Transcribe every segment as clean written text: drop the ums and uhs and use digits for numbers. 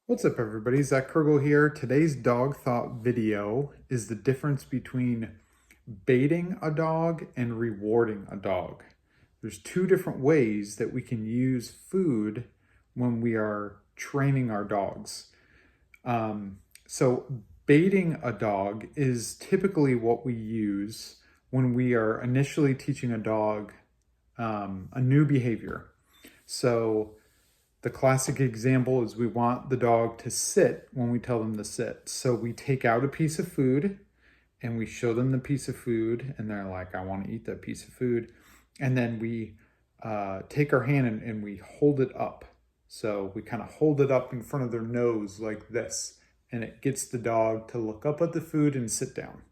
What's up, everybody? Zach Kurgel here. Today's dog thought video is the difference between baiting a dog and rewarding a dog. There's two different ways that we can use food when we are training our dogs. So baiting a dog is typically what we use when we are initially teaching a dog a new behavior. So the classic example is we want the dog to sit when we tell them to sit. So we take out a piece of food and we show them the piece of food and they're like, I want to eat that piece of food. And then we take our hand and we hold it up. So we kind of hold it up in front of their nose like this, and it gets the dog to look up at the food and sit down.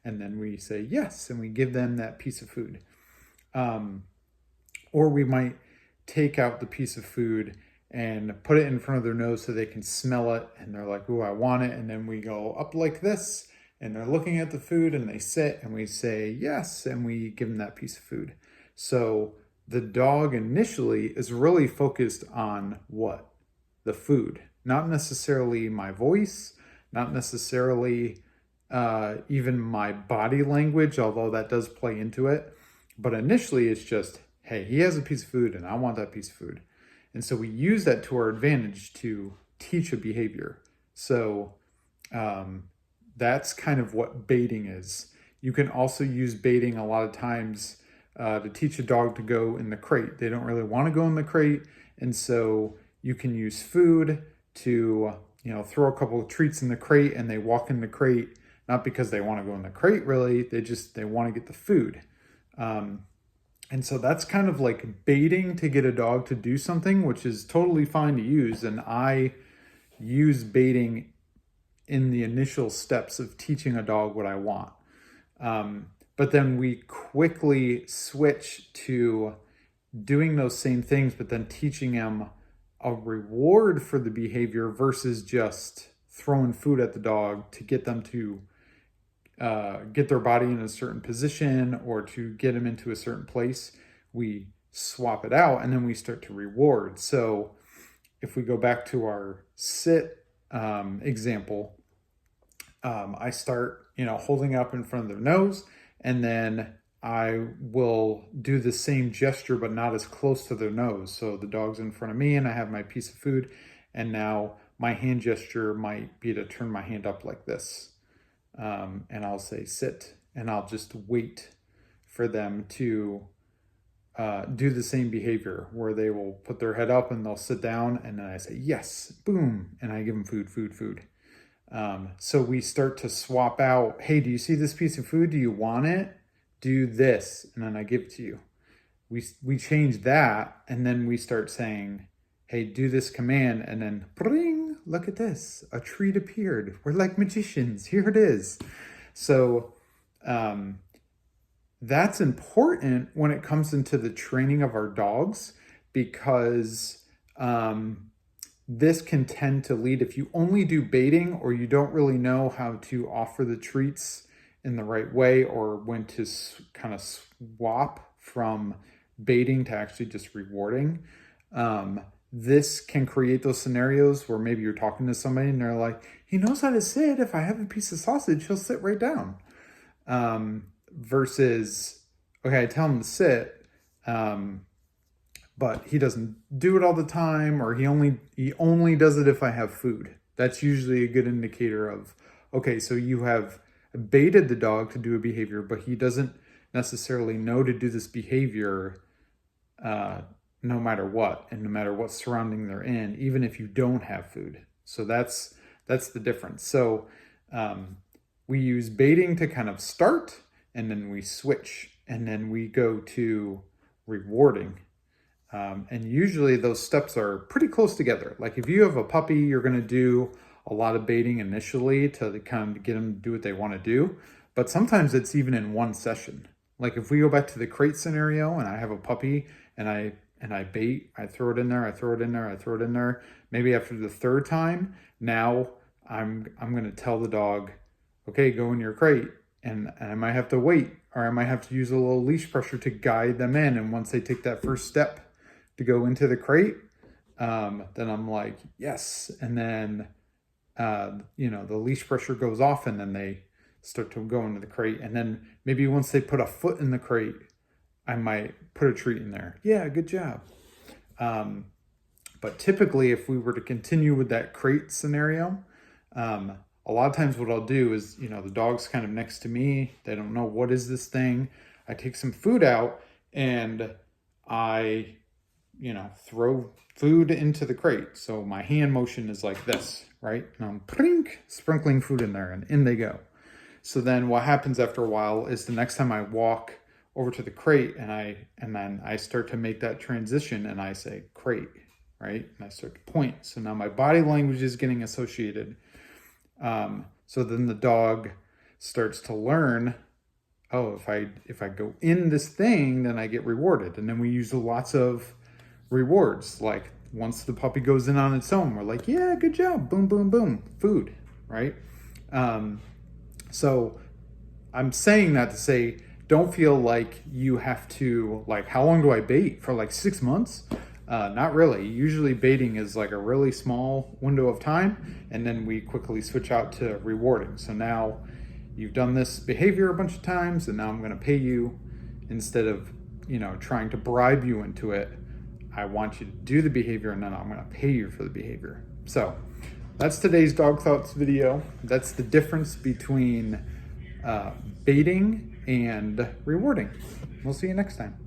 And then we say yes, and we give them that piece of food. Or we might take out the piece of food and put it in front of their nose so they can smell it, and they're like, oh, I want it. And then we go up like this and they're looking at the food and they sit and we say yes, and we give them that piece of food. So the dog initially is really focused on what? The food, not necessarily my voice, not necessarily even my body language, although that does play into it. But initially it's just, hey, he has a piece of food and I want that piece of food. And so we use that to our advantage to teach a behavior. So that's kind of what baiting is. You can also use baiting a lot of times to teach a dog to go in the crate. They don't really want to go in the crate. And so you can use food to, throw a couple of treats in the crate, and they walk in the crate, not because they want to go in the crate really, they want to get the food. And so that's kind of like baiting to get a dog to do something, which is totally fine to use. And I use baiting in the initial steps of teaching a dog what I want. But then we quickly switch to doing those same things, but then teaching them a reward for the behavior versus just throwing food at the dog to get them to get their body in a certain position or to get them into a certain place. We swap it out and then we start to reward. So if we go back to our sit example, I start, holding up in front of their nose, and then I will do the same gesture, but not as close to their nose. So the dog's in front of me and I have my piece of food, and now my hand gesture might be to turn my hand up like this. And I'll say sit, and I'll just wait for them to do the same behavior where they will put their head up and they'll sit down, and then I say yes, boom, and I give them food. So we start to swap out, hey, do you see this piece of food? Do you want it? Do this, and then I give it to you. We change that, and then we start saying, hey, do this command, and then bring, look at this, a treat appeared. We're like magicians, here it is. So that's important when it comes into the training of our dogs, because this can tend to lead, if you only do baiting or you don't really know how to offer the treats in the right way, or when to kind of swap from baiting to actually just rewarding, this can create those scenarios where maybe you're talking to somebody and they're like, he knows how to sit. If I have a piece of sausage, he'll sit right down. Versus, okay, I tell him to sit, but he doesn't do it all the time, or he only does it if I have food. That's usually a good indicator of, okay, so you have baited the dog to do a behavior, but he doesn't necessarily know to do this behavior no matter what, and no matter what surrounding they're in, even if you don't have food. So that's the difference. So we use baiting to kind of start, and then we switch, and then we go to rewarding. And usually those steps are pretty close together. Like if you have a puppy, you're going to do a lot of baiting initially to kind of get them to do what they want to do. But sometimes it's even in one session. Like if we go back to the crate scenario and I have a puppy and I bait, I throw it in there. Maybe after the third time, now I'm going to tell the dog, okay, go in your crate. And I might have to wait, or I might have to use a little leash pressure to guide them in. And once they take that first step to go into the crate, then I'm like, yes. And then, the leash pressure goes off and then they start to go into the crate. And then maybe once they put a foot in the crate, I might put a treat in there. Yeah, good job. But typically, if we were to continue with that crate scenario, a lot of times what I'll do is, the dog's kind of next to me. They don't know what is this thing. I take some food out and I, throw food into the crate. So my hand motion is like this, right? And I'm sprinkling food in there and in they go. So then what happens after a while is the next time I walk over to the crate and then I start to make that transition and I say crate, right? And I start to point. So now my body language is getting associated. So then the dog starts to learn, oh, if I go in this thing, then I get rewarded. And then we use lots of rewards. Like once the puppy goes in on its own, we're like, yeah, good job. Boom, boom, boom. Food, right? So I'm saying that to say, don't feel like you have to, like, how long do I bait? For like 6 months? Not really. Usually baiting is like a really small window of time, and then we quickly switch out to rewarding. So now you've done this behavior a bunch of times, and now I'm going to pay you instead of, trying to bribe you into it. I want you to do the behavior, and then I'm going to pay you for the behavior. So that's today's Dog Thoughts video. That's the difference between baiting and rewarding. We'll see you next time.